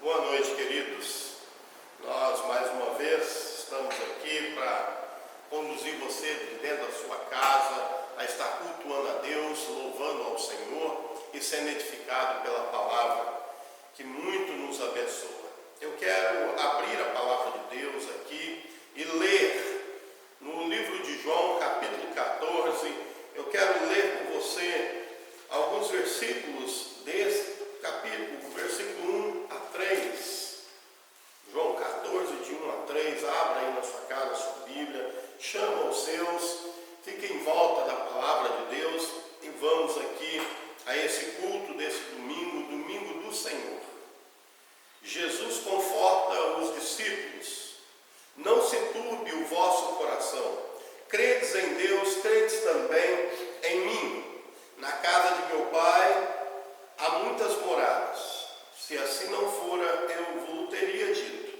Boa noite, queridos. Nós, mais uma vez, estamos aqui para conduzir você de dentro da sua casa a estar cultuando a Deus, louvando ao Senhor e sendo edificado pela palavra, que muito nos abençoa. Eu quero abrir a palavra de Deus aqui e ler no livro de João, capítulo 14. Eu quero ler com você alguns versículos desse capítulo, versículo 1 a 3. João 14, de 1 a 3. Abra aí na sua casa a sua Bíblia, chama os seus, fique em volta da palavra de Deus e vamos aqui a esse culto desse domingo, domingo do Senhor. Jesus conforta os discípulos: não se turbe o vosso coração, credes em Deus, credes também em mim. Na casa de meu Pai há muitas moradas. Se assim não fora, eu vos teria dito,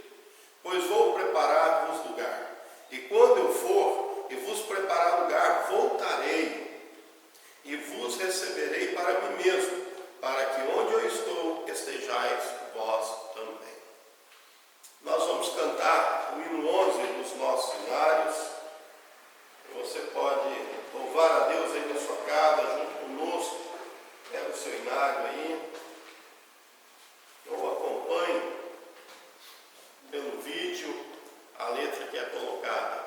pois vou preparar-vos lugar. E quando eu for e vos preparar lugar, voltarei e vos receberei para mim mesmo, para que onde eu estou estejais vós também. Nós vamos cantar o hino 11 dos nossos hinários. Você pode louvar a Deus aí na sua casa, junto conosco. Pega o seu hinário aí, ou acompanhe pelo vídeo a letra que é colocada.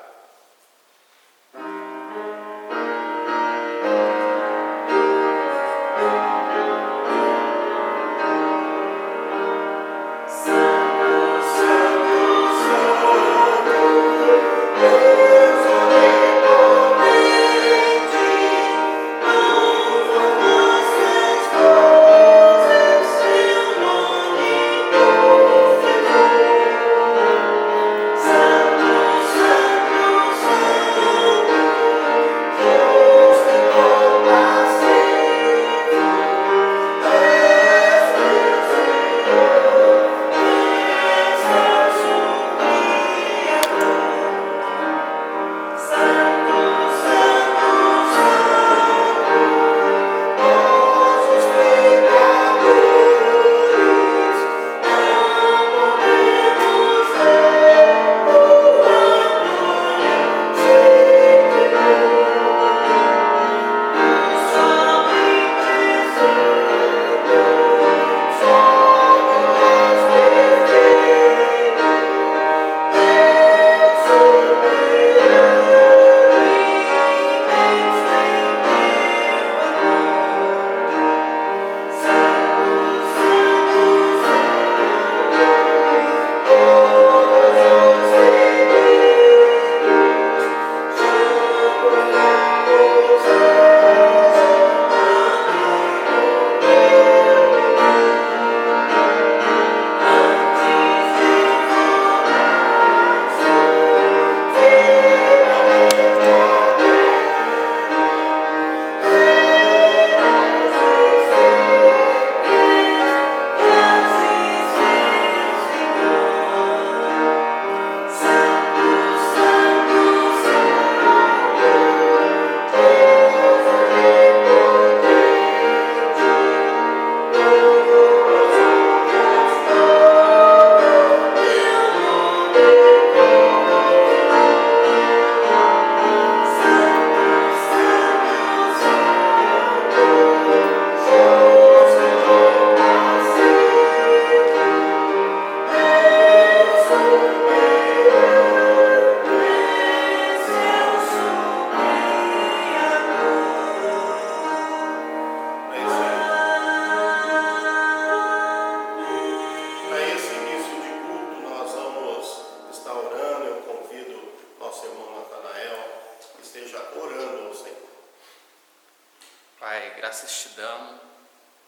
Pai, graças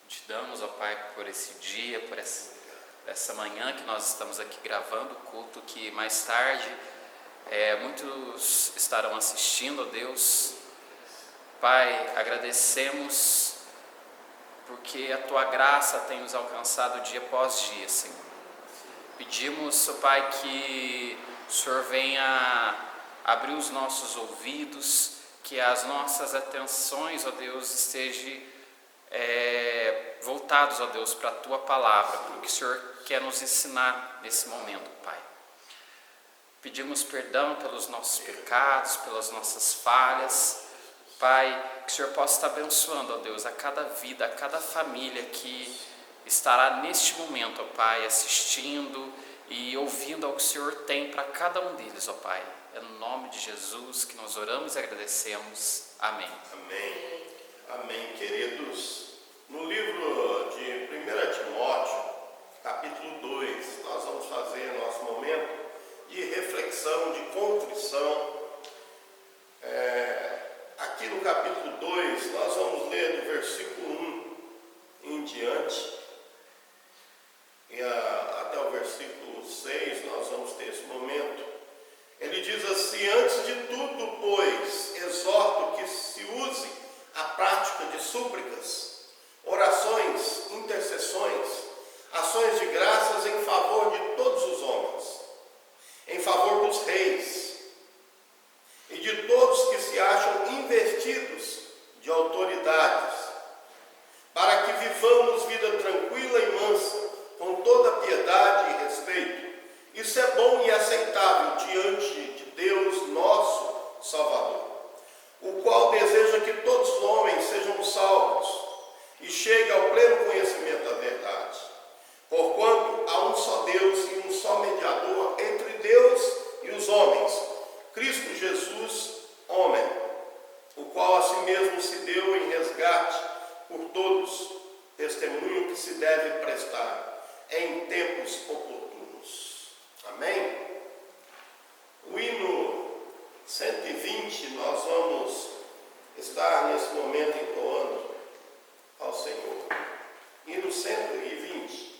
te damos, ó Pai, por esse dia, por essa manhã que nós estamos aqui gravando o culto, que mais tarde muitos estarão assistindo, ó Deus. Pai, agradecemos porque a Tua graça tem nos alcançado dia após dia, Senhor. Pedimos, ó Pai, que o Senhor venha abrir os nossos ouvidos, que as nossas atenções, ó Deus, estejam voltados, ó Deus, para a Tua Palavra, para o que o Senhor quer nos ensinar nesse momento, Pai. Pedimos perdão pelos nossos pecados, pelas nossas falhas, Pai, que o Senhor possa estar abençoando, ó Deus, a cada vida, a cada família que estará neste momento, ó Pai, assistindo e ouvindo ao que o Senhor tem para cada um deles, ó Pai. É no nome de Jesus que nós oramos e agradecemos. Amém. Amém. Amém, queridos. No livro de 1 Timóteo, capítulo 2, nós vamos fazer nosso momento de reflexão, de contrição. Aqui no capítulo 2, nós vamos ler do versículo 1 em diante, e até o versículo 6, nós vamos ter esse momento. Ele diz assim: antes de tudo, pois, exorto que se use a prática de súplicas, orações, intercessões, ações de graças em favor de todos os homens, em favor dos reis e de todos que se acham investidos de autoridades, para que vivamos vida tranquila e mansa, com toda piedade e respeito. Isso é bom e aceitável diante de Deus, nosso Salvador, o qual deseja que todos os homens sejam salvos e cheguem ao pleno conhecimento da verdade. Porquanto há um só Deus e um só mediador entre Deus e os homens, Cristo Jesus, homem, o qual a si mesmo se deu em resgate por todos, testemunho que se deve prestar em tempos oportunos. Amém? O hino 120 nós vamos estar nesse momento entoando ao Senhor. Hino 120.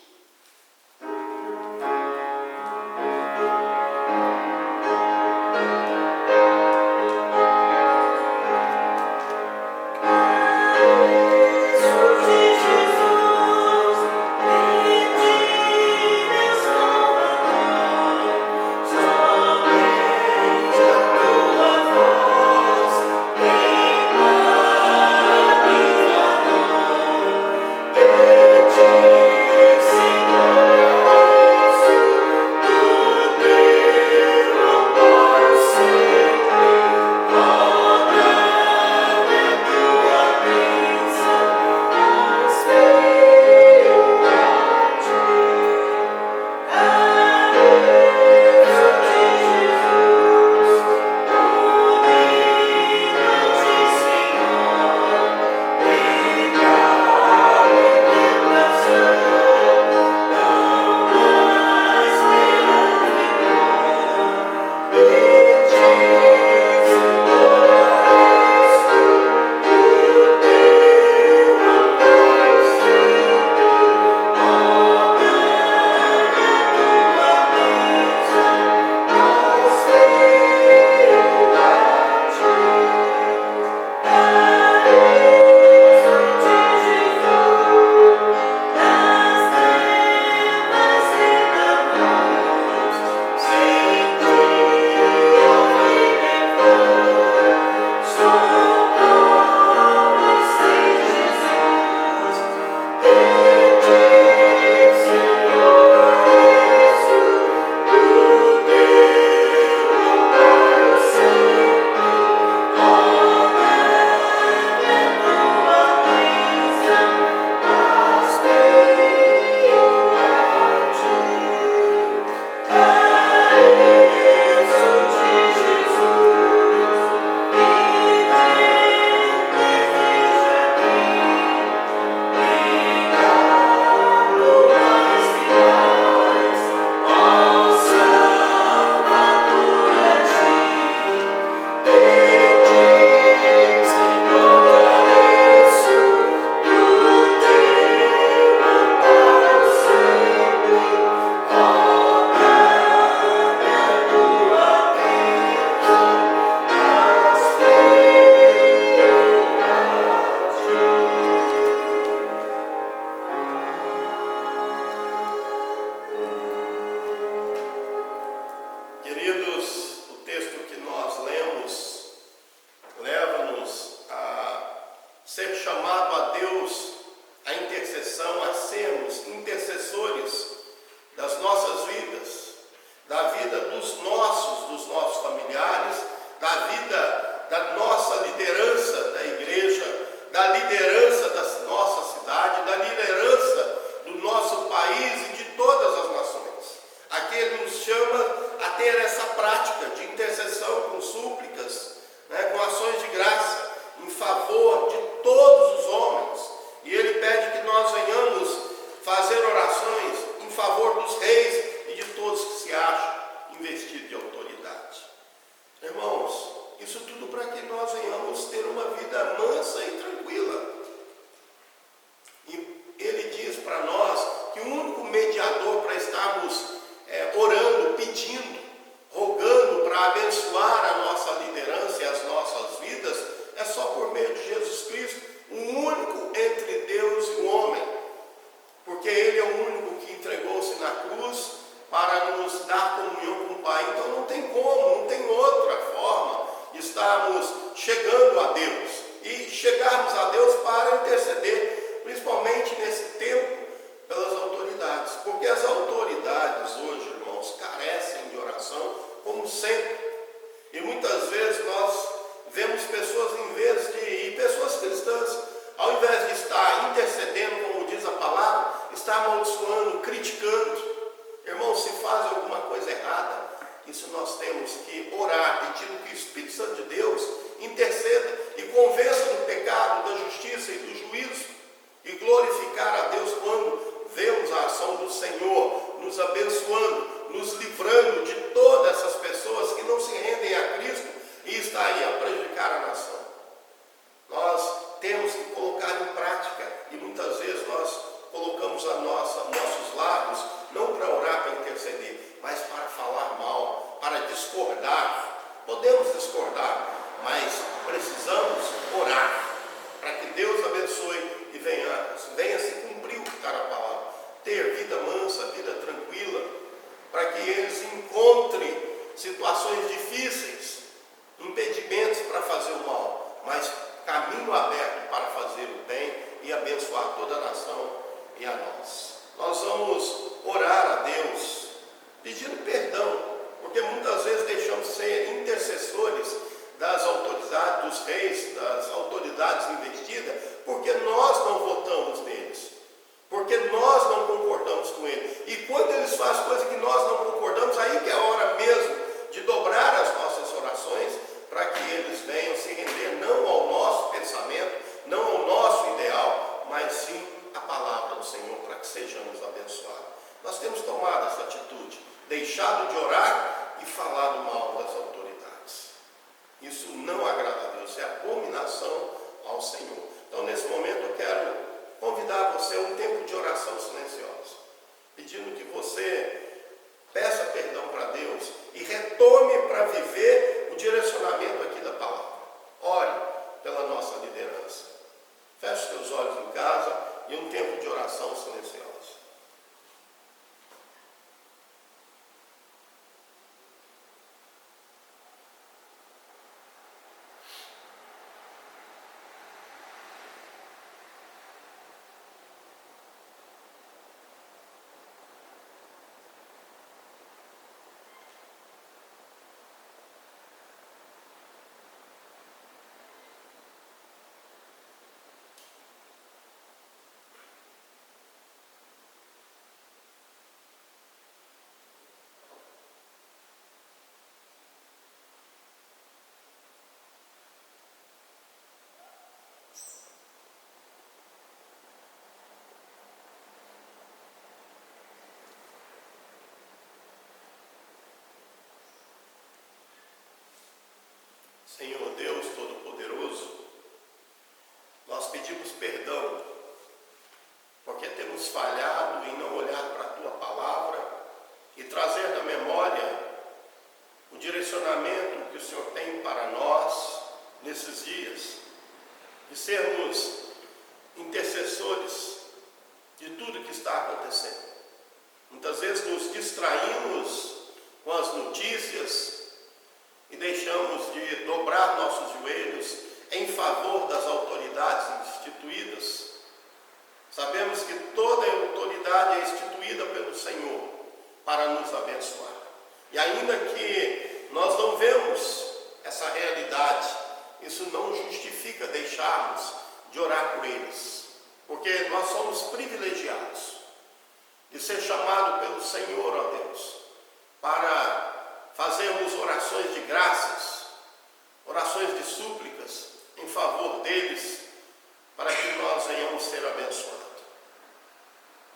Jesus. tem como, não tem outra forma de estarmos chegando a Deus e chegarmos a Deus para interceder, principalmente nesse tempo, pelas autoridades, porque as autoridades hoje, irmãos, carecem de oração, como sempre, e muitas vezes nós vemos pessoas, pessoas cristãs, ao invés de estar intercedendo, como diz a palavra, está amaldiçoando, criticando. Irmão, se faz alguma coisa errada, isso nós temos que orar, pedindo que o Espírito Santo de Deus interceda e convença do pecado, da justiça e do juízo, e glorificar a Deus quando vemos a ação do Senhor nos abençoando, nos livrando de todas essas pessoas que não se rendem a Cristo e está aí a prejudicar a nação. Nós temos que colocar em prática, e muitas vezes nós colocamos nossos lábios não para orar, para interceder, mas para falar mal, para discordar. Podemos discordar, mas precisamos orar para que Deus abençoe e venha se cumprir o que está na palavra, ter vida mansa, vida tranquila, para que eles encontrem situações difíceis, impedimentos para fazer o mal, mas caminho aberto para fazer o bem e abençoar toda a nação e a nós. Nós vamos orar a Deus pedindo perdão, porque muitas vezes deixamos de ser intercessores das autoridades, dos reis, das autoridades investidas, porque nós não votamos neles, porque nós não concordamos com eles. E quando eles fazem coisas que nós não concordamos, aí que é a hora mesmo de dobrar as nossas orações, para que eles venham se render não ao nosso pensamento, não ao nosso ideal, mas sim à palavra do Senhor, para que sejamos abençoados. Nós temos tomado essa atitude, deixado de orar e falado mal das autoridades. Isso não agrada a Deus, é abominação ao Senhor. Então, nesse momento, eu quero convidar você a um tempo de oração silenciosa, pedindo que você peça perdão para Deus e retome para viver o direcionamento aqui da palavra. Ore pela nossa liderança. Feche seus olhos em casa e um tempo de oração silenciosa. Senhor Deus Todo-Poderoso, nós pedimos perdão, porque temos falhado em não olhar para a Tua palavra e trazer na memória o direcionamento que o Senhor tem para nós nesses dias, de sermos intercessores de tudo que está acontecendo. Muitas vezes nos distraímos com as notícias e deixamos de dobrar nossos joelhos em favor das autoridades instituídas. Sabemos que toda autoridade é instituída pelo Senhor para nos abençoar. E ainda que nós não vemos essa realidade, isso não justifica deixarmos de orar por eles, porque nós somos privilegiados de ser chamados pelo Senhor, ó Deus, para fazermos orações de graças, orações de súplicas em favor deles, para que nós venhamos ser abençoados.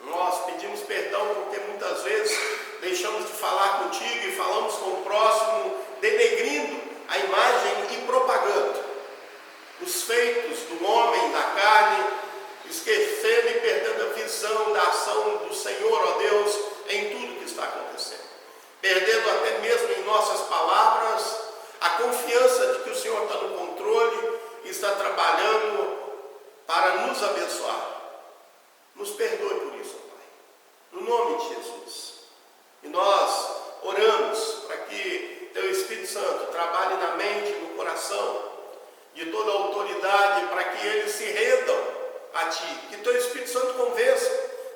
Nós pedimos perdão porque muitas vezes deixamos de falar contigo e falamos com o próximo, denegrindo a imagem e propagando os feitos do homem, da carne, esquecendo e perdendo a visão da ação do Senhor, ó Deus, em tudo que está acontecendo. Perdendo até mesmo em nossas palavras a confiança de que o Senhor está no controle e está trabalhando para nos abençoar. Nos perdoe por isso, Pai, no nome de Jesus. E nós oramos para que Teu Espírito Santo trabalhe na mente, no coração de toda a autoridade para que eles se rendam a Ti. Que Teu Espírito Santo convença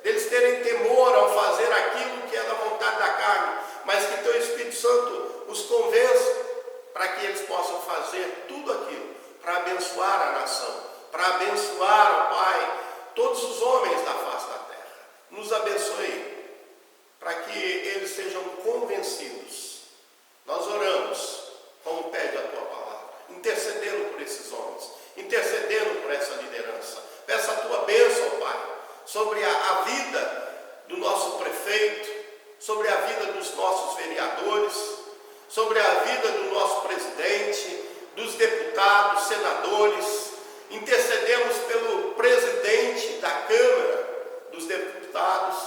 deles terem temor ao fazer aquilo que é da vontade da carne, mas que Teu Espírito Santo os convença para que eles possam fazer tudo aquilo para abençoar a nação, para abençoar, ó Pai, todos os homens da face da terra. Nos abençoe para que eles sejam convencidos. Nós oramos como pede a Tua palavra, intercedendo por esses homens, intercedendo por essa liderança. Peça a Tua bênção, ó Pai, sobre a vida do nosso prefeito, sobre a vida dos nossos vereadores, sobre a vida do nosso presidente, dos deputados, senadores. Intercedemos pelo presidente da Câmara dos Deputados,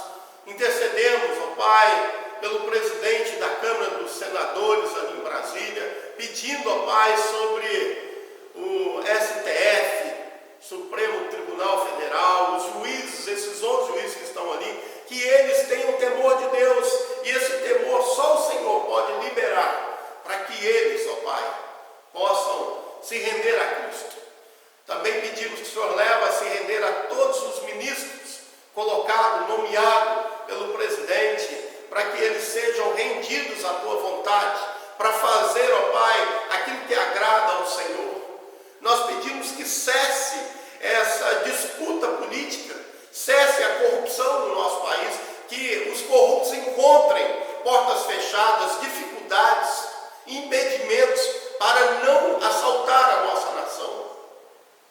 intercedemos, ó Pai, pelo presidente da Câmara dos Senadores ali em Brasília, pedindo, ó Pai, sobre o STF, Supremo Tribunal Federal, os juízes, esses 11 juízes que estão ali, que eles tenham temor de Deus, e esse temor só o Senhor pode liberar, para que eles, ó Pai, possam se render a Cristo. Também pedimos que o Senhor leve a se render a todos os ministros colocados, nomeados pelo presidente, para que eles sejam rendidos à Tua vontade, para fazer, ó Pai, aquilo que agrada ao Senhor. Nós pedimos que cesse essa disputa política, cesse a corrupção no nosso país, que os corruptos encontrem portas fechadas, dificuldades, impedimentos para não assaltar a nossa nação.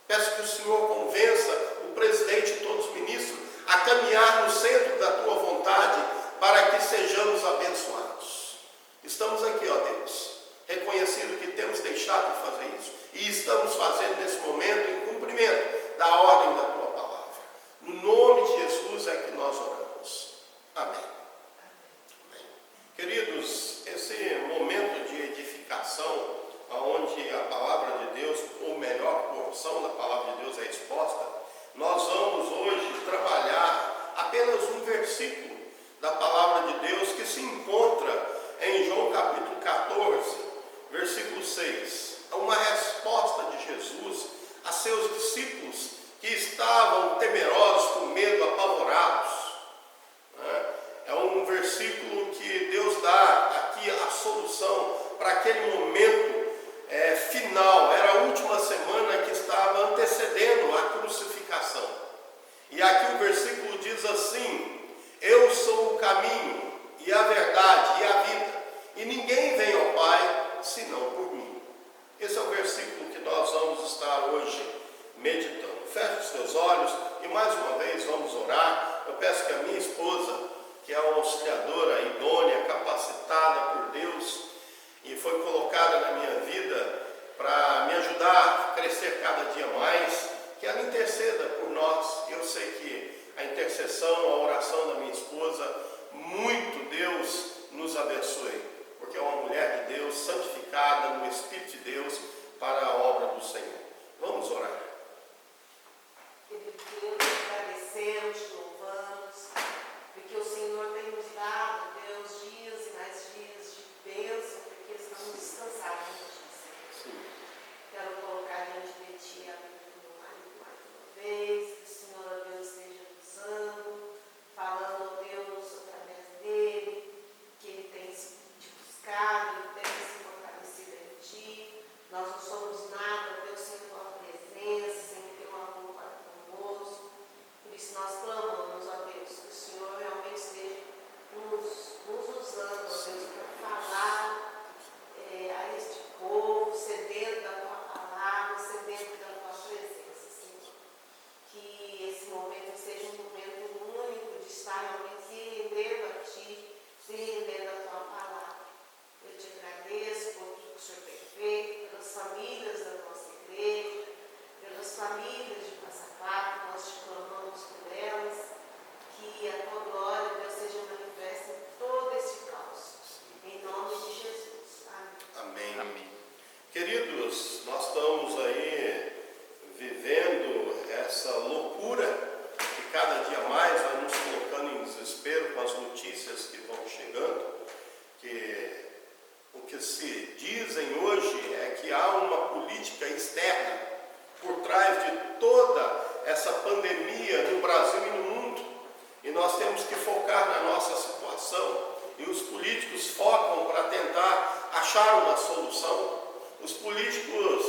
Peço que o Senhor convença o presidente e todos os ministros a caminhar no centro da Tua vontade para que sejamos abençoados. Estamos aqui, ó Deus, reconhecendo que temos deixado de fazer isso e estamos fazendo nesse momento em cumprimento da ordem da Tua palavra. No nome de Jesus é que nós oramos. Amém. Amém. Queridos, esse momento de edificação, onde a palavra de Deus, ou melhor, a porção da palavra de Deus é exposta, nós vamos hoje trabalhar apenas um versículo da palavra de Deus que se encontra em João capítulo 14, versículo 6. É uma resposta de Jesus a seus discípulos que estavam temerosos, com medo, apavorados. É um versículo que Deus dá aqui a solução para aquele momento final. Era a última semana que estava antecedendo a crucificação. E aqui o versículo diz assim: eu sou o caminho e a verdade e a vida, e ninguém vem ao Pai senão por mim. Esse é o versículo que nós vamos estar hoje meditando. Feche os teus olhos e mais uma vez vamos orar. Eu peço que a minha esposa, que é uma auxiliadora idônea, capacitada por Deus e foi colocada na minha vida para me ajudar a crescer cada dia mais, que ela interceda por nós. Eu sei que a intercessão, a oração da minha esposa, muito Deus nos abençoe, porque é uma mulher de Deus, santificada no Espírito de Deus para a obra do Senhor. Vamos orar. Querido Deus, agradecemos, te louvamos, porque o Senhor tem nos dado, Deus, dias e mais dias de bênção, porque estamos descansados em Ti, Senhor. Quero colocar diante de Ti a vida do meu marido mais uma vez, que o Senhor, Deus, esteja usando, falando, Deus, através dele, que ele tem te buscado, ele tem se fortalecido em Ti. Nós não somos nada, Deus, sem Tua presença, sem Teu amor para conosco. Por isso nós clamamos, ó Deus, que o Senhor realmente esteja nos usando, ó Deus, para falar a este povo, sedento da Tua palavra, sedento da Tua presença, Senhor. Que esse momento seja um momento único de estar realmente se rendendo a Ti, se rendendo a Tua palavra. Eu te agradeço por tudo que o Senhor tem feito, pelas famílias da nossa igreja, pelas famílias de Passapato, nós te clamamos por elas, que a Tua glória, Deus, seja manifesta em todo esse caos. Em nome de Jesus. Amém. Amém. Amém. Queridos, nós estamos aí vivendo essa loucura que cada dia mais vai nos colocando em desespero com as notícias que vão chegando, que o que se dizem hoje é que há uma política externa por trás de toda essa pandemia no Brasil e no mundo. E nós temos que focar na nossa situação. E os políticos focam para tentar achar uma solução. Os políticos,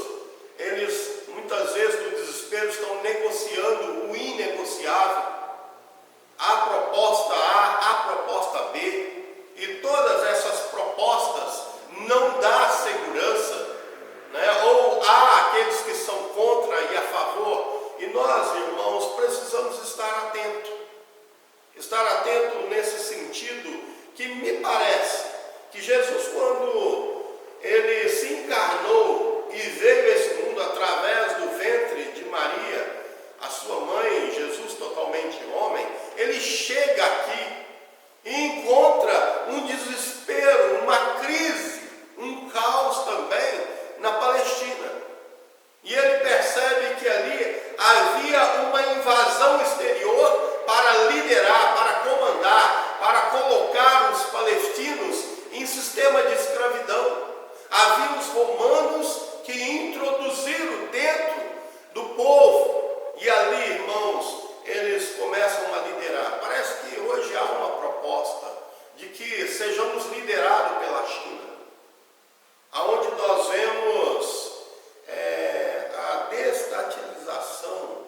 eles muitas vezes no desespero estão negociando o inegociável. A proposta A, a proposta B. E todas essas propostas não dão segurança, né? Ou há aqueles que são contra e a favor. E nós, irmãos, precisamos estar atentos. Estar atento nesse sentido que me parece que Jesus, quando ele se encarnou e veio a esse mundo através do ventre de Maria, a sua mãe, Jesus totalmente homem, ele chega aqui e encontra um desespero, uma crise, um caos também na Palestina. E ele percebe que ali havia uma invasão exterior para liderar, para comandar, para colocar os palestinos em sistema de escravidão. Havia os romanos que introduziram dentro do povo. E ali, irmãos, eles começam a liderar. Parece que hoje há uma proposta de que sejamos liderados pela China, aonde nós vemos a destatilização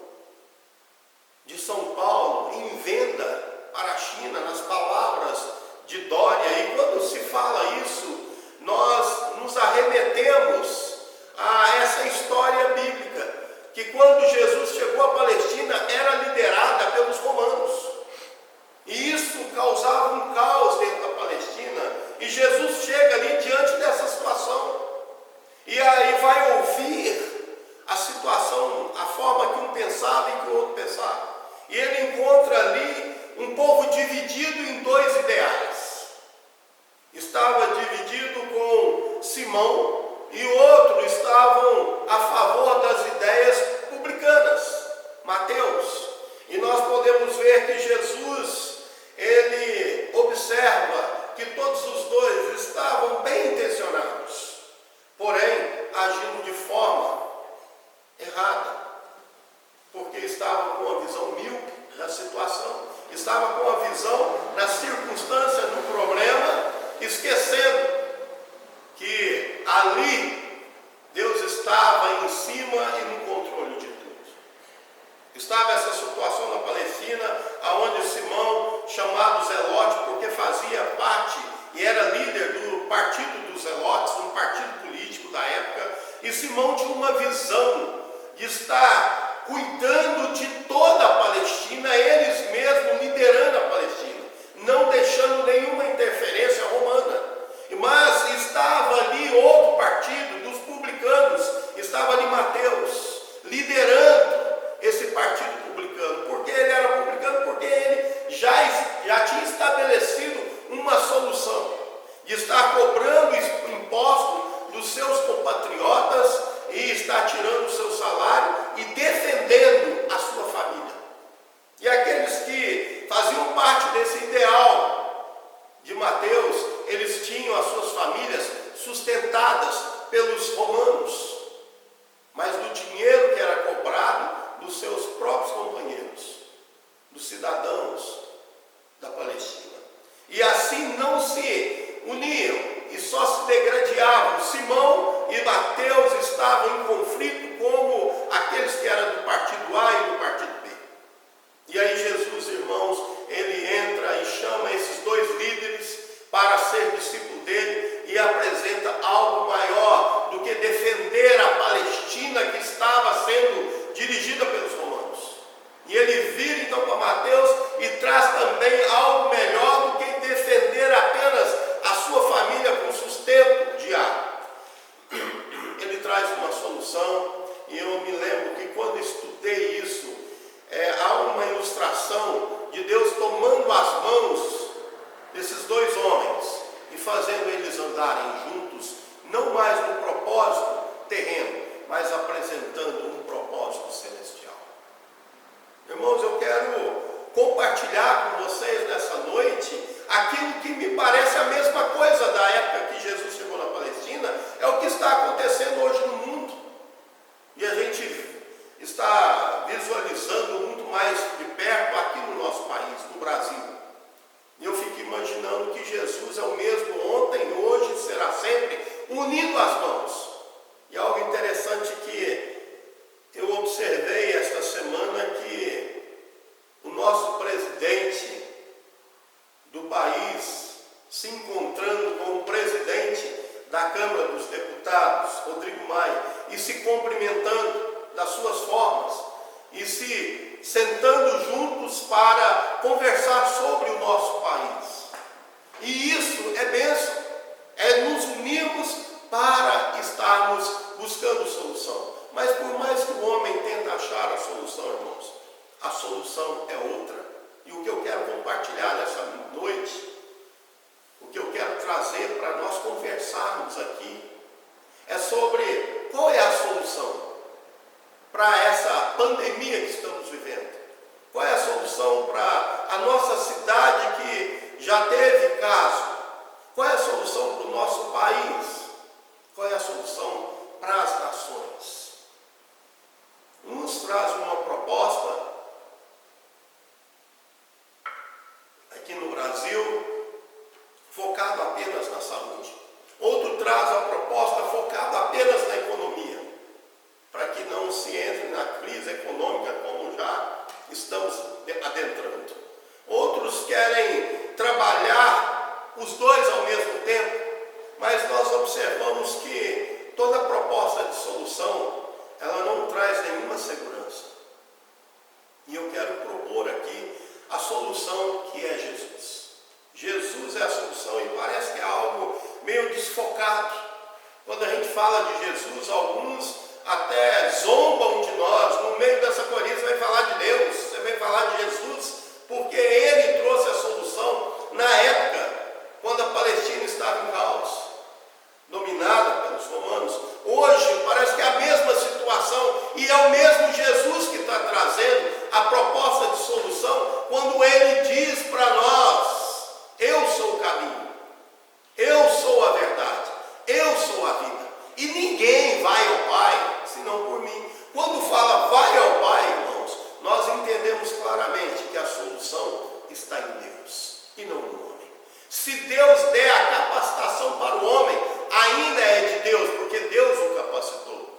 de São Paulo em venda para a China, nas palavras de Dória. E quando se fala isso, nós nos arremetemos a essa história bíblica, que quando Jesus chegou à Palestina, era liderada pelos romanos. E isso causava um caos dentro da Palestina. E Jesus chega ali diante dessa situação. E aí vai ouvir a situação, a forma que um pensava e que o outro pensava. E ele encontra ali um povo dividido em dois ideais. Estava dividido com Simão e outro estavam a favor das ideias publicanas, Mateus. E nós podemos ver que Jesus, ele observa que todos os dois estavam bem intencionados, porém agindo de forma errada, porque estavam com uma visão míope da situação, estavam com a visão na circunstância do problema, esquecendo que ali Deus estava em cima e no controle de tudo. Estava essa situação na Palestina, aonde Simão, chamado Zelote, porque fazia parte e era líder do partido dos Zelotes, um partido político da época, e Simão tinha uma visão de estar cuidando de toda a Palestina, eles mesmos liderando a Palestina, não deixando nenhuma interferência romana. Mas estava ali outro partido, dos publicanos, estava ali Mateus, liderando esse partido publicano. Porque ele era publicano? Porque ele já tinha estabelecido uma solução de estar cobrando impostos dos seus compatriotas e estar tirando o seu salário e defendendo a sua família. E aqueles que faziam parte desse ideal de Mateus, eles tinham as suas famílias sustentadas pelos romanos, mas do dinheiro que era cobrado dos seus próprios companheiros, dos cidadãos da Palestina. E assim não se uniam e só se degradavam. Simão e Mateus estavam em conflito como aqueles que eram do partido A e do partido B. E aí Jesus, irmãos, ele entra e chama esses dois líderes para ser discípulo dele e apresenta algo maior do que defender a Palestina que estava sendo dirigida pelos romanos. E ele vira então para Mateus e traz também algo melhor do que defender apenas a sua família com sustento diário. Ele traz uma solução, e eu me lembro que quando estudei isso, há uma ilustração de Deus tomando as mãos desses dois homens e fazendo eles andarem juntos, não mais no propósito terreno, mas apresentando um propósito celestial. Irmãos, eu quero compartilhar com vocês nessa noite aquilo que me parece a mesma coisa da época que Jesus chegou na Palestina. vacina, é o que está acontecendo hoje no mundo. E a gente está visualizando muito mais de perto aqui no nosso país, no Brasil. E eu fico imaginando que Jesus é o mesmo ontem, hoje e será sempre, unindo as mãos. E algo interessante que eu observei esta semana, que o nosso presidente do país se encontrando com o presidente da Câmara dos Deputados, Rodrigo Maia, e se cumprimentando das suas formas, e se sentando juntos para conversar sobre o nosso país. E isso é bênção, é nos unirmos para estarmos buscando solução. Mas por mais que o homem tente achar a solução, irmãos, a solução é outra. E o que eu quero compartilhar nessa noite, o que eu quero trazer para nós conversarmos aqui, é sobre qual é a solução para essa pandemia que estamos vivendo. Qual é a solução para a nossa cidade que já teve caso? Qual é a solução para o nosso país? Qual é a solução para as nações? Uns trazem uma proposta aqui no Brasil focado apenas na saúde. Outro traz a proposta focada apenas na economia, para que não se entre na crise econômica como já estamos adentrando. Outros querem trabalhar os dois ao mesmo tempo, mas nós observamos que toda proposta de solução, ela não traz nenhuma segurança. E eu quero propor aqui a solução que é Jesus. Jesus é a solução, e parece que é algo meio desfocado. Quando a gente fala de Jesus, alguns até zombam de nós. No meio dessa corrida você vai falar de Deus, você vai falar de Jesus, porque Ele trouxe a solução na época quando a Palestina estava em caos, dominada pelos romanos. Hoje parece que é a mesma situação, e é o mesmo Jesus que está trazendo a proposta de solução, quando Ele diz para nós: eu sou o caminho, eu sou a verdade, eu sou a vida, e ninguém vai ao Pai senão por mim. Quando fala vai ao Pai, irmãos, nós entendemos claramente que a solução está em Deus e não no homem. Se Deus der a capacitação para o homem, ainda é de Deus, porque Deus o capacitou.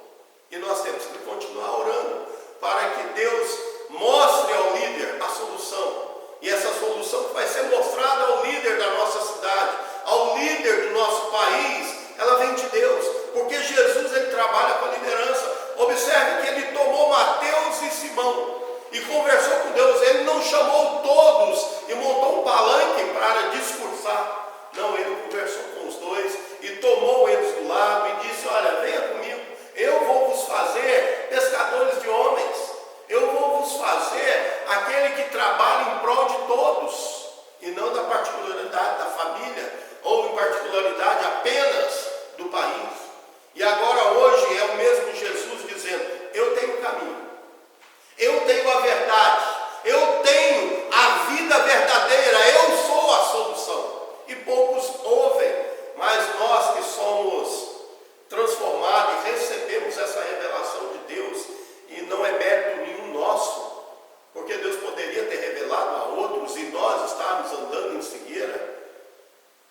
E nós temos que continuar orando para que Deus mostre ao líder a solução. E essa solução que vai ser mostrada ao líder da nossa cidade, ao líder do nosso país, ela vem de Deus, porque Jesus, ele trabalha com a liderança. Observe que ele tomou Mateus e Simão e conversou com Deus. Ele não chamou todos e montou um palanque para discursar. Não, ele conversou com os dois e tomou eles do lado e disse: olha, venha comigo, eu vou vos fazer pescadores de homens, eu vou vos fazer aquele que trabalha em prol de todos, e não da particularidade da família, ou em particularidade apenas do país. E agora hoje é o mesmo Jesus dizendo: eu tenho o caminho, eu tenho a verdade, eu tenho a vida verdadeira, eu sou a solução. E poucos ouvem, mas nós que somos transformados e recebemos essa revelação de Deus, e não é mérito nenhum nosso, porque Deus poderia ter revelado a outros e nós estarmos andando em cegueira.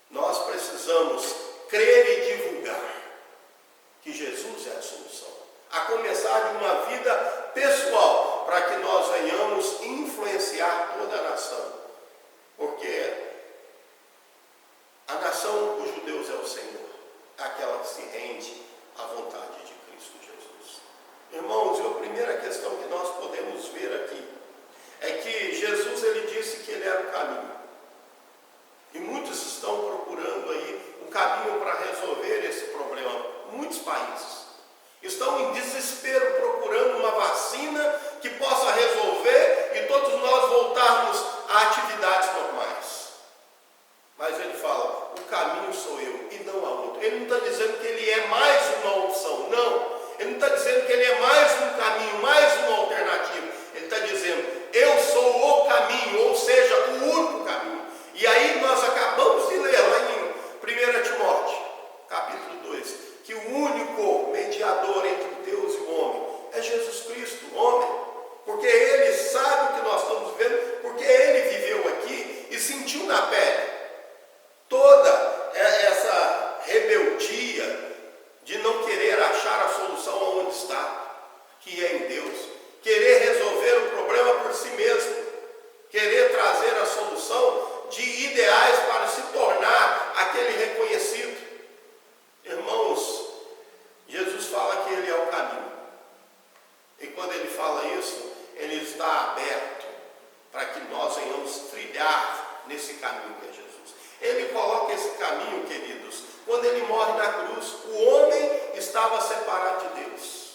Nós precisamos crer e divulgar que Jesus é a solução, a começar de uma vida pessoal, para que nós venhamos influenciar toda a nação, porque a nação cujo Deus é o Senhor, é aquela que se rende à vontade de Cristo Jesus. Irmãos, a primeira questão que nós podemos ver aqui é que Jesus, ele disse que ele era o caminho, e muitos estão procurando aí o caminho para resolver esse problema. Muitos países estão em desespero procurando uma vacina que possa resolver e todos nós voltarmos a atividades normais. Mas ele fala: o caminho sou eu e não há outro. Ele não está dizendo que ele é mais uma opção, não. Ele não está dizendo que ele é mais um caminho, mais uma alternativa. Ele está dizendo: eu sou o caminho, ou seja, o único caminho. E aí nós acabamos de ler lá em 1 Timóteo, capítulo 2. sentiu na pele toda essa rebeldia de não querer achar a solução onde está, que é em Deus, querer resolver o problema por si mesmo, querer trazer a solução de ideais para se tornar aquele reconhecido. Irmãos, Jesus fala que Ele é o caminho. E quando Ele fala isso, Ele está aberto para que nós venhamos trilhar nesse caminho que é Jesus. Ele coloca esse caminho, queridos, quando Ele morre na cruz. O homem estava separado de Deus.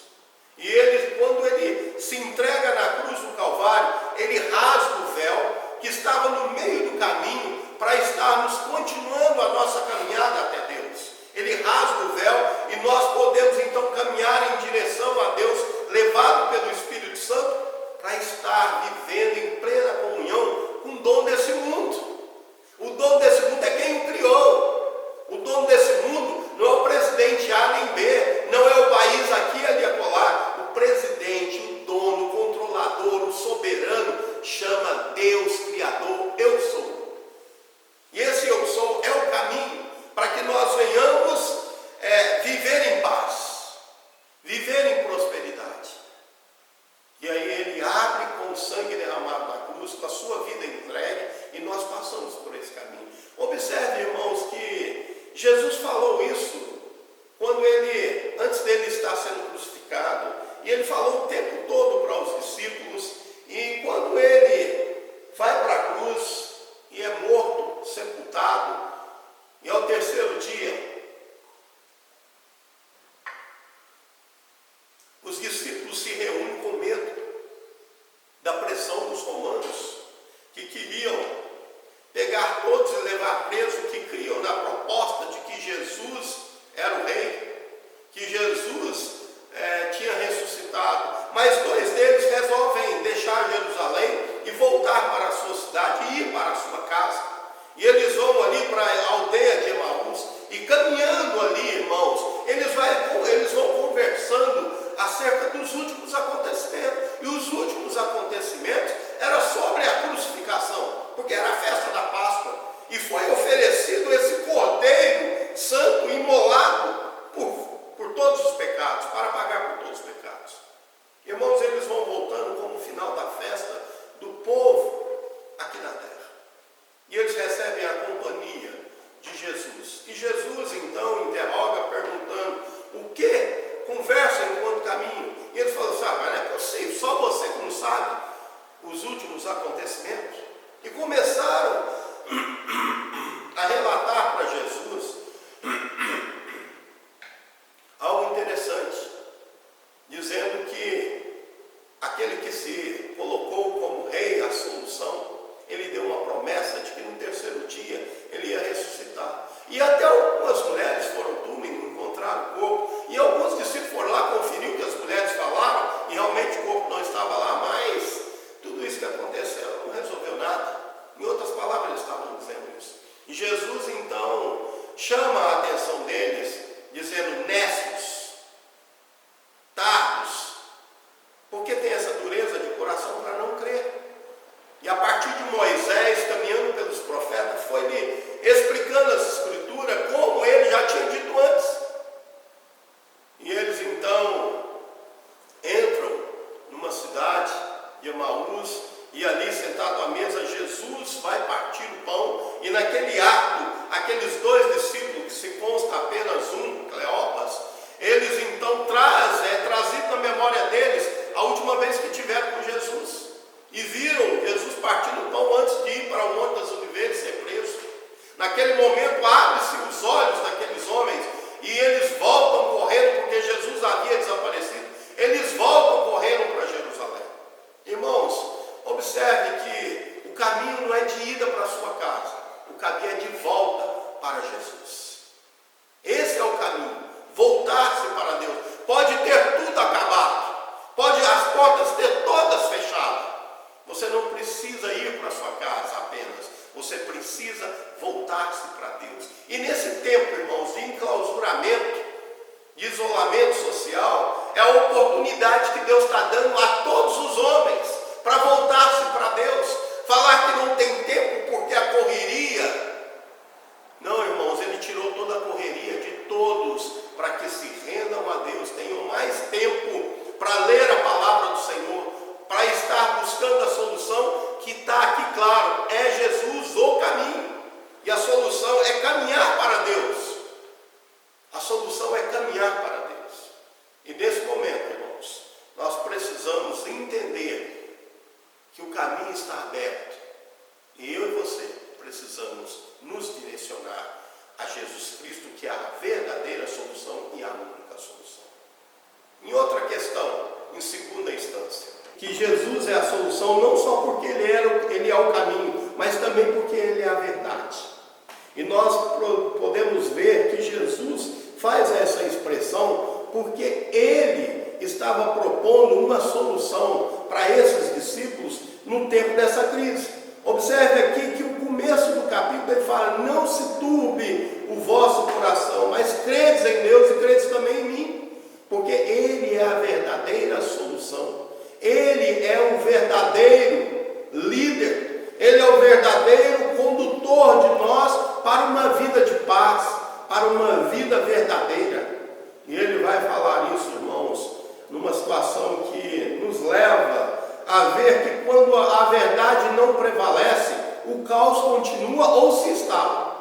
E Ele, quando Ele se entrega na cruz do Calvário, Ele rasga o véu que estava no meio do caminho para estarmos continuando a nossa caminhada até Deus. Ele rasga o véu e nós podemos então caminhar em direção a Deus, levado pelo Espírito Santo, para estar vivendo em plena comunhão com o dono desse mundo. O dono desse mundo é quem o criou. O dono desse mundo não é o presidente A nem B, não é o país aqui, ali, acolá. O presidente, o dono, o controlador, o soberano, chama Deus Criador, eu sou. E esse eu sou é o caminho para que nós venhamos viver em paz, viver em prosperidade. E aí Ele abre com o sangue derramado na cruz, com a sua vida entregue, e nós passamos por esse caminho. Observe, irmãos, que Jesus falou isso quando Ele, antes dele estar sendo crucificado, e Ele falou o tempo todo para os discípulos, e quando Ele vai para a cruz e é morto, sepultado, e ao terceiro dia, os discípulos se reúnem com medo da pressão dos romanos, que queriam pegar todos e levar preso, que criam na proposta de que Jesus era o rei, que Jesus tinha ressuscitado. Mas dois deles resolvem deixar Jerusalém e voltar para a sua cidade e ir para a sua casa. E eles vão ali para a aldeia de Emaús, e caminhando ali, irmãos, eles vão conversando acerca dos últimos acontecimentos. E os últimos acontecimentos eram sobre a crucificação, porque era a festa da Páscoa, e foi oferecido esse cordeiro santo, imolado por todos os pecados, para pagar por todos os pecados. Irmãos, eles vão voltando como o final da festa do povo aqui na terra. E eles recebem a companhia de Jesus. E Jesus então interroga, perguntando o que? Conversa enquanto caminho. E ele falou assim: mas não é possível, só você que não sabe os últimos acontecimentos. E começaram a relatar para Jesus algo interessante, dizendo que aquele que se colocou como rei, a solução, ele deu uma promessa de que no terceiro dia ele ia ressuscitar. E até algumas mulheres foram ao túmulo e encontraram o corpo, e alguns discípulos foram lá conferir o que as mulheres falaram, e realmente o corpo não estava lá, mas tudo isso que aconteceu não resolveu nada. Em outras palavras, eles estavam dizendo isso. E Jesus então chama a atenção deles, dizendo: nécios, tardos, porque tem essa dureza de coração para não crer. E a partir de Moisés, caminhando pelos profetas, foi lhe explicando as escrituras, como ele já tinha dito antes. E eles então entram numa cidade de Emaús, e ali sentado à mesa, Jesus vai partir o pão, e naquele ato, aqueles dois discípulos, que se consta apenas um, Cleopas, eles então trazido na memória deles a última vez que tiveram com Jesus. E viram Jesus partindo o pão antes de ir para o Monte das Oliveiras ser preso. Naquele momento abre-se os olhos daqueles homens e eles voltam correndo, porque Jesus havia desaparecido. Eles voltam correndo para Jerusalém. Irmãos, observe que o caminho não é de ida para a sua casa, o caminho é de volta para Jesus. Esse é o caminho, voltar-se para Deus. Pode ter tudo acabado, pode as portas ter todas fechadas. Você não precisa ir para a sua casa apenas, você precisa voltar-se para Deus. E nesse tempo, irmãos, de enclausuramento, de isolamento social, é a oportunidade que Deus está dando a todos os homens para voltar-se para Deus, falar que não tem tempo porque a correria. Não, irmãos, ele tirou toda a correria de todos para que se rendam a Deus, tenham mais tempo para ler a palavra do Senhor, para estar buscando a solução que está aqui claro, é Jesus o caminho. E a solução é caminhar para Deus. A solução é caminhar para Deus. E nesse momento, irmãos, nós precisamos entender que o caminho está aberto. E eu e você precisamos nos direcionar a Jesus Cristo, que é a verdadeira solução e a única solução. Em outra questão, em segunda instância, que Jesus é a solução não só porque ele é o caminho, mas também porque ele é a verdade. E nós podemos ver que Jesus faz essa expressão porque ele estava propondo uma solução para esses discípulos no tempo dessa crise. Observe aqui que o começo do capítulo ele fala: não se turbe o vosso coração, mas credes em Deus e credes também em mim, porque ele é a verdadeira solução, ele é o verdadeiro líder, ele é o verdadeiro condutor de nós para uma vida de paz, para uma vida verdadeira. E ele vai falar isso, irmãos, numa situação que nos leva a ver que quando a verdade não prevalece, o caos continua ou se instala.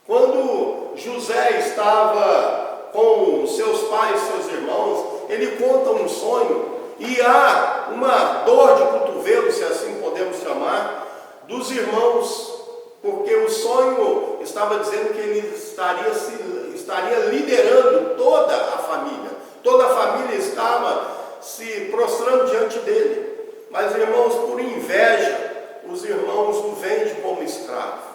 Quando José estava com seus pais, seus irmãos, ele conta um sonho e há uma dor de cotovelo, se assim podemos chamar, dos irmãos, porque o sonho estava dizendo que ele estaria liderando toda a família. Toda a família estava se prostrando diante dele. Mas, irmãos, por inveja, os irmãos o vendem como escravo.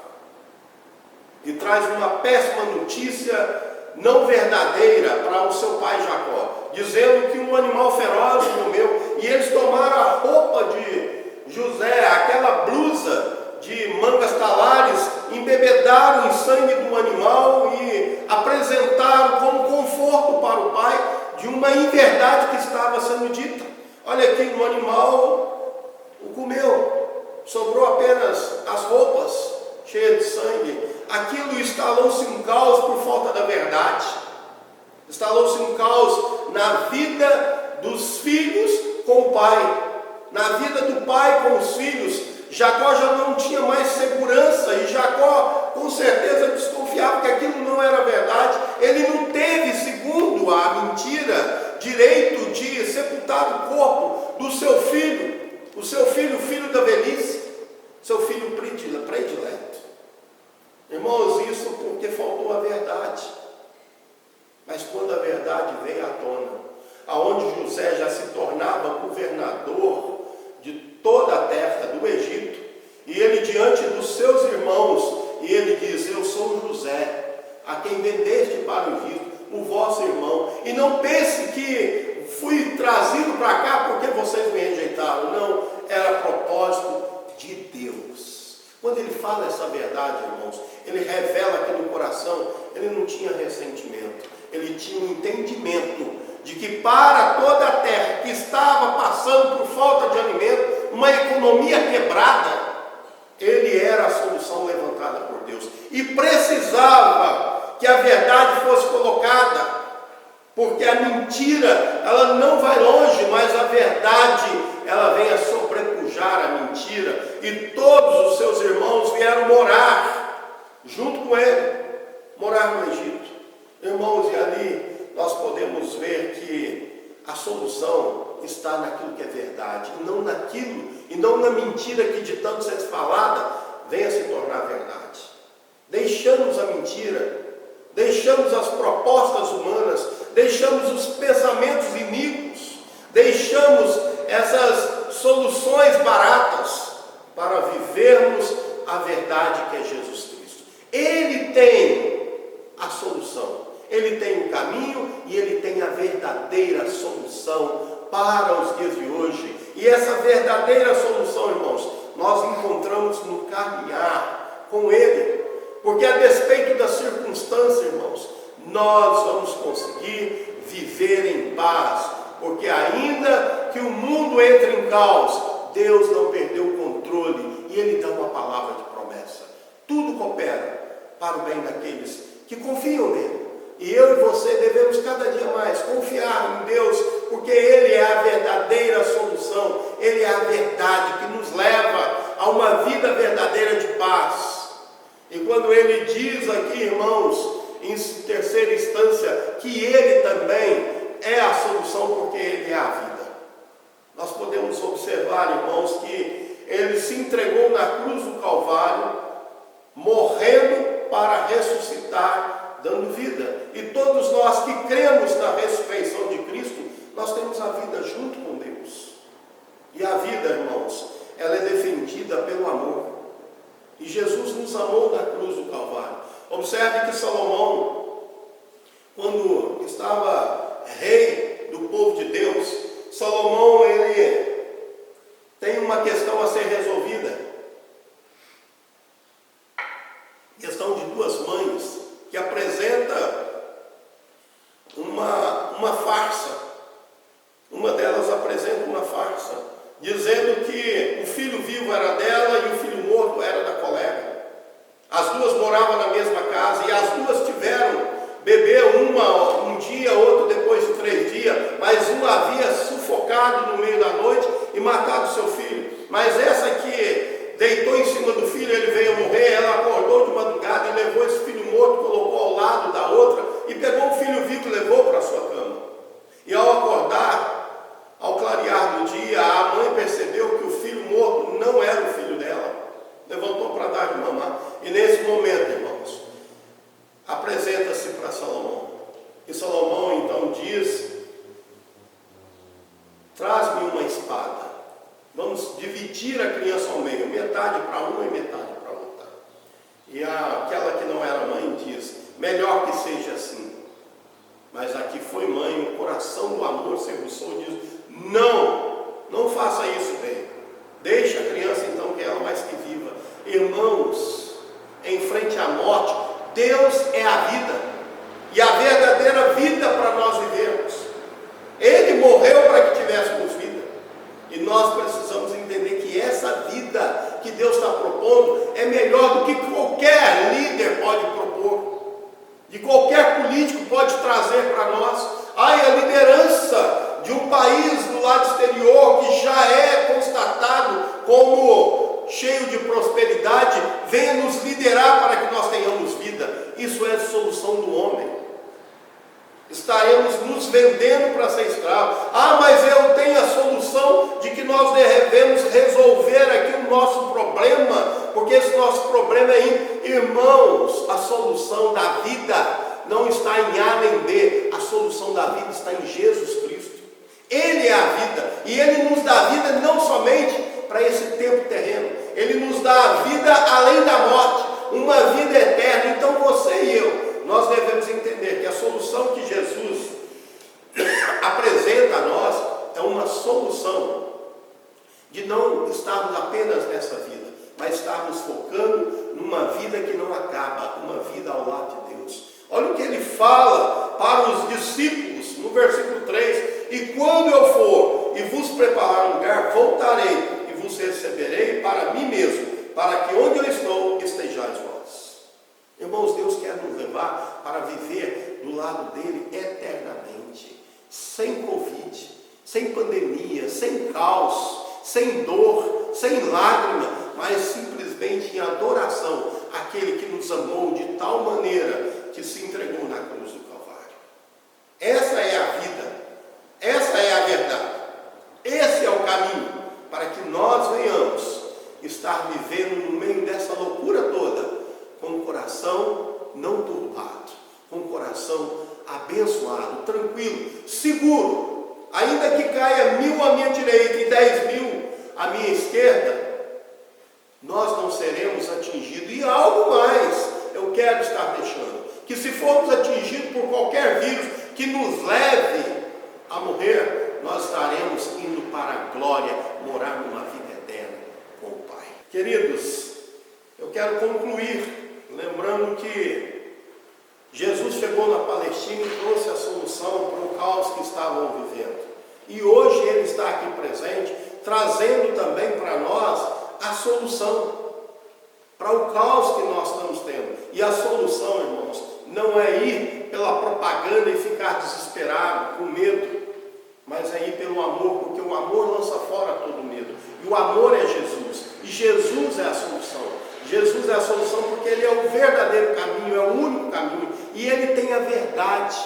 E traz uma péssima notícia não verdadeira para o seu pai Jacó, dizendo que um animal feroz comeu, e eles tomaram a roupa de José, aquela blusa de mangas talares, embebedaram em sangue do animal e apresentaram como conforto para o pai de uma inverdade que estava sendo dita. Olha aqui, o animal o comeu, sobrou apenas as roupas cheias de sangue. Aquilo instalou-se um caos por falta da verdade. Instalou-se um caos na vida dos filhos com o pai, na vida do pai com os filhos. Jacó já não tinha mais segurança e Jacó com certeza desconfiava que aquilo não era verdade. Ele não teve, segundo a mentira, direito de sepultar o corpo do seu filho, o seu filho, o filho da velhice, seu filho predileto. Irmãos, isso porque faltou a verdade. Mas quando a verdade veio à tona, aonde José já se tornava governador de toda a terra do Egito, e ele diante dos seus irmãos, e ele diz: eu sou José, a quem vendeste para o Egito, o vosso irmão, e não pense que fui trazido para cá porque vocês me rejeitaram. Não, era propósito de Deus. Quando ele fala essa verdade, irmãos, ele revela que no coração ele não tinha ressentimento, ele tinha um entendimento de que para toda a terra que estava passando por falta de alimento, uma economia quebrada, ele era a solução levantada por Deus. E precisava que a verdade fosse colocada, porque a mentira, ela não vai longe, mas a verdade, ela vem a sobrepujar a mentira. E todos os seus irmãos vieram morar junto com ele, morar no Egito. Irmãos, e ali nós podemos ver que a solução está naquilo que é verdade, e não naquilo, e não na mentira que de tanto ser falada, venha se tornar verdade. Deixamos a mentira, deixamos as propostas humanas, deixamos os pensamentos iníquos, deixamos essas soluções baratas para vivermos a verdade que é Jesus Cristo. Ele tem a solução, ele tem o caminho e ele tem a verdadeira solução para os dias de hoje. E essa verdadeira solução, irmãos, nós encontramos no caminhar com ele, porque a despeito das circunstâncias, irmãos, nós vamos conseguir viver em paz, porque ainda que o mundo entre em caos, Deus não perdeu o controle e Ele dá uma palavra de promessa. Tudo coopera para o bem daqueles que confiam nele. E eu e você devemos cada dia mais confiar em Deus, porque Ele é a verdadeira solução, Ele é a verdade que nos leva a uma vida verdadeira de paz. E quando Ele diz aqui, irmãos, em terceira instância, que Ele também é a solução, porque Ele é a vida. Nós podemos observar, irmãos, que Ele se entregou na cruz do Calvário, morrendo para ressuscitar, dando vida. E todos nós que cremos na ressurreição de Cristo, nós temos a vida junto com Deus. E a vida, irmãos, ela é defendida pelo amor. E Jesus nos amou na cruz do Calvário. Observe que Salomão, quando estava rei do povo de Deus, Salomão, ele tem uma questão a ser resolvida. Questão de duas mães, que apresenta uma farsa. Uma delas apresenta uma farsa, dizendo que o filho vivo era dela e o filho morto era da colega. As duas moravam na mesma casa e as duas tiveram bebê, uma um dia, outro depois de 3 dias, mas uma havia sufocado no meio da noite e matado seu filho. Mas essa que deitou em cima do filho, ele veio a morrer, ela acordou de madrugada e levou esse filho morto, colocou ao lado da outra e pegou o filho vivo e levou para a sua cama. E ao acordar, ao clarear do dia, a mãe percebeu que o filho morto não era o filho dela. Levantou para dar de mamar. E nesse momento, irmãos, apresenta-se para Salomão. E Salomão então diz: traz-me uma espada. Vamos dividir a criança ao meio, metade para uma e metade para outra. E aquela que não era mãe diz: melhor que seja assim. Mas a que foi mãe, o coração do amor se aguçou e diz: não faça isso, bem. Deixe a criança então, que ela mais que viva. Irmãos, em frente à morte, Deus é a vida, e a verdadeira vida para nós vivermos. Ele morreu para que tivéssemos vida, e nós precisamos entender que essa vida que Deus está propondo é melhor do que qualquer líder pode propor, de qualquer político pode trazer para nós. A liderança de um país do lado exterior que já é constatado como cheio de prosperidade, venha nos liderar para que nós tenhamos vida. Isso é a solução do homem. Estaremos nos vendendo para ser escravos. Mas eu tenho a solução de que nós devemos resolver aqui o nosso problema, porque esse nosso problema é, irmãos, a solução da vida não está em A nem B, a solução da vida está em Jesus Cristo. Ele é a vida, e Ele nos dá a vida não somente para esse tempo terreno, Ele nos dá a vida além da morte, uma vida eterna. Então você e eu, nós devemos entender que a solução que Jesus apresenta a nós é uma solução de não estarmos apenas nessa vida, mas estarmos focando numa vida que não acaba, uma vida ao lado de Deus. Olha o que ele fala para os discípulos no versículo 3: e quando eu for e vos preparar um lugar, voltarei e vos receberei para mim mesmo, para que onde eu estou estejais vós. Irmãos, Deus quer nos levar para viver do lado dele eternamente, sem Covid, sem pandemia, sem caos, sem dor, sem lágrima, mas simplesmente em adoração àquele que nos amou de tal maneira que se entregou na cruz do Calvário. Essa é a vida, essa é a verdade, esse é o caminho para que nós venhamos estar vivendo no meio dessa loucura toda, com o coração não turbado, com o coração abençoado, tranquilo, seguro. Ainda que caia 1000 à minha direita e 10.000 à minha esquerda, nós não seremos atingidos. E algo mais eu quero estar deixando: que se formos atingidos por qualquer vírus que nos leve a morrer, nós estaremos indo para a glória, morar numa vida eterna com o Pai. Queridos, eu quero concluir lembrando que Jesus chegou na Palestina e trouxe a solução para o caos que estavam vivendo. E hoje Ele está aqui presente, trazendo também para nós a solução para o caos que nós estamos tendo. E a solução, irmãos, não é ir pela propaganda e ficar desesperado, com medo, mas é ir pelo amor, porque o amor lança fora todo medo. E o amor é Jesus. E Jesus é a solução. Jesus é a solução porque Ele é o verdadeiro caminho, é o único caminho. E Ele tem a verdade.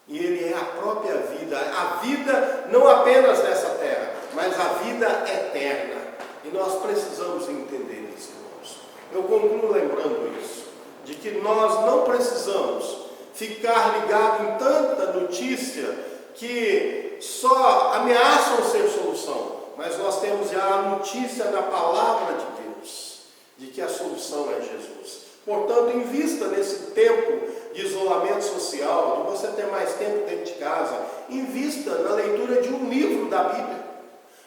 E Ele é a própria vida. A vida não apenas nessa terra, mas a vida eterna. E nós precisamos entender isso, irmãos. Eu concluo lembrando isso, de que nós não precisamos ficar ligados em tanta notícia que só ameaçam ser solução, mas nós temos já a notícia da palavra de Deus, de que a solução é Jesus. Portanto, invista nesse tempo de isolamento social, de você ter mais tempo dentro de casa, invista na leitura de um livro da Bíblia,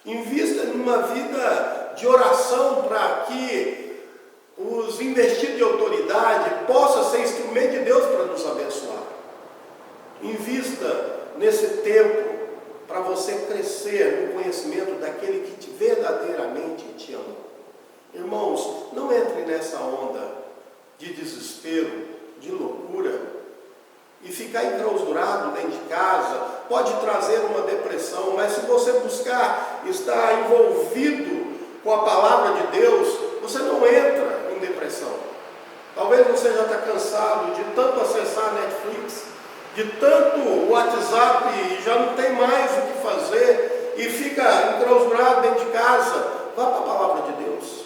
invista numa vida de oração para que os investidos de autoridade possam ser instrumento de Deus para nos abençoar. Invista nesse tempo para você crescer no conhecimento daquele que verdadeiramente te ama. Irmãos, não entre nessa onda de desespero, de loucura, e ficar enclausurado dentro de casa pode trazer uma depressão, mas se você buscar estar envolvido com a palavra de Deus, você não entra em depressão. Talvez você já está cansado de tanto acessar a Netflix, de tanto WhatsApp, e já não tem mais o que fazer, e fica enclausurado dentro de casa. Vá para a palavra de Deus,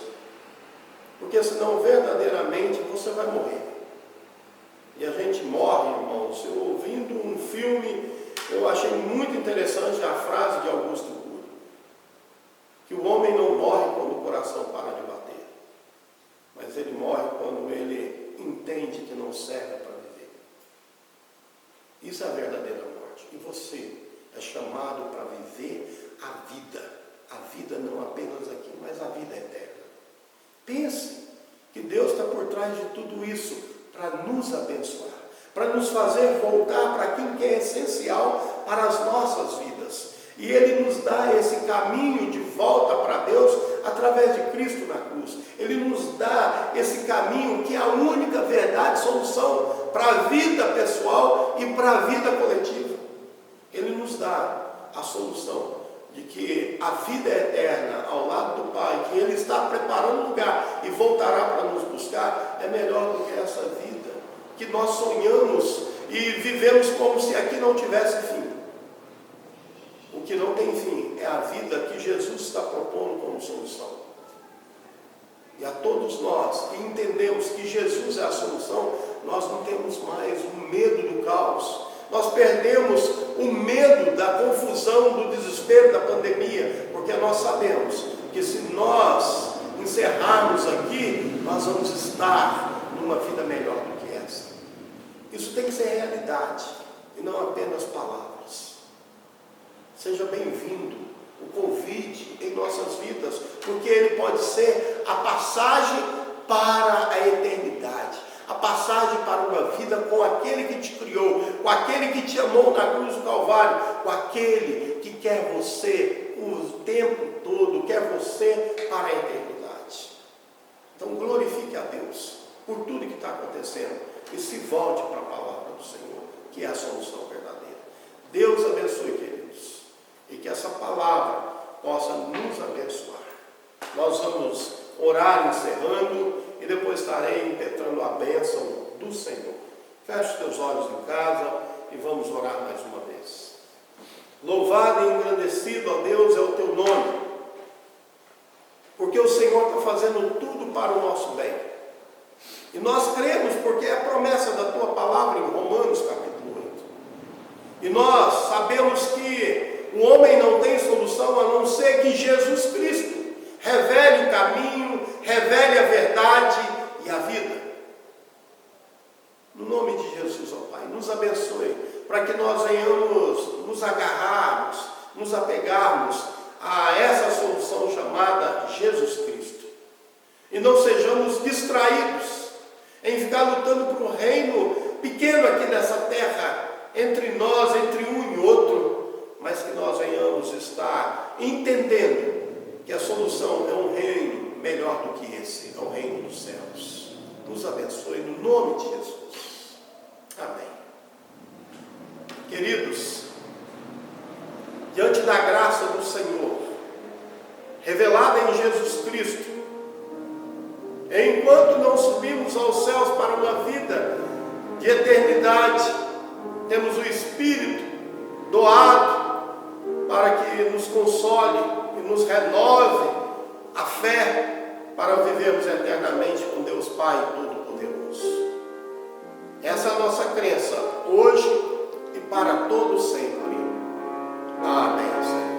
porque senão verdadeiramente você vai morrer. E a gente morre, irmãos. Eu ouvindo um filme, eu achei muito interessante a frase de Augusto Cury, que o homem não morre quando o coração para de bater, mas ele morre quando ele entende que não serve para viver. Isso é a verdadeira morte. E você é chamado para viver a vida não apenas aqui, mas a vida eterna. Pense que Deus está por trás de tudo isso para nos abençoar, para nos fazer voltar para aquilo que é essencial para as nossas vidas. E Ele nos dá esse caminho de volta para Deus através de Cristo na cruz. Ele nos dá esse caminho que é a única verdade, solução para a vida pessoal e para a vida coletiva. Ele nos dá a solução de que a vida é eterna ao lado do Pai, que Ele está preparando lugar e voltará para nos buscar, é melhor do que essa vida que nós sonhamos e vivemos como se aqui não tivesse fim. O que não tem fim é a vida que Jesus está propondo como solução. E a todos nós que entendemos que Jesus é a solução, nós não temos mais o medo do caos. Nós perdemos o medo da confusão, do desespero da pandemia, porque nós sabemos que se nós encerrarmos aqui, nós vamos estar numa vida melhor do que essa. Isso tem que ser realidade e não apenas palavras. Seja bem-vindo o convite em nossas vidas, porque ele pode ser a passagem para a eternidade. A passagem para uma vida com aquele que te criou, com aquele que te amou na cruz do Calvário, com aquele que quer você o tempo todo, quer você para a eternidade. Então glorifique a Deus por tudo que está acontecendo e se volte para a palavra do Senhor, que é a solução verdadeira. Deus abençoe, queridos, e que essa palavra possa nos abençoar. Nós vamos orar encerrando e depois estarei impetrando a bênção do Senhor. Feche os teus olhos em casa e vamos orar mais uma vez. Louvado e engrandecido, ó Deus, é o teu nome, porque o Senhor está fazendo tudo para o nosso bem. E nós cremos porque é a promessa da tua palavra em Romanos capítulo 8. E nós sabemos que o homem não tem solução a não ser que Jesus Cristo revele o caminho, revele a verdade e a vida. No nome de Jesus, ó Pai, nos abençoe, para que nós venhamos nos agarrarmos, nos apegarmos a essa solução chamada Jesus Cristo. E não sejamos distraídos em ficar lutando por um reino pequeno aqui nessa terra, entre nós, entre um e outro, mas que nós venhamos estar entendendo que a solução é um reino melhor do que esse, é o reino dos céus. Nos abençoe no nome de Jesus. Amém. Queridos, diante da graça do Senhor, revelada em Jesus Cristo, enquanto não subimos aos céus para uma vida de eternidade, temos o Espírito doado para que nos console e nos renove a fé para vivermos eternamente com Deus Pai Todo-Poderoso. Essa é a nossa crença, hoje e para todo sempre. Amém, Senhor.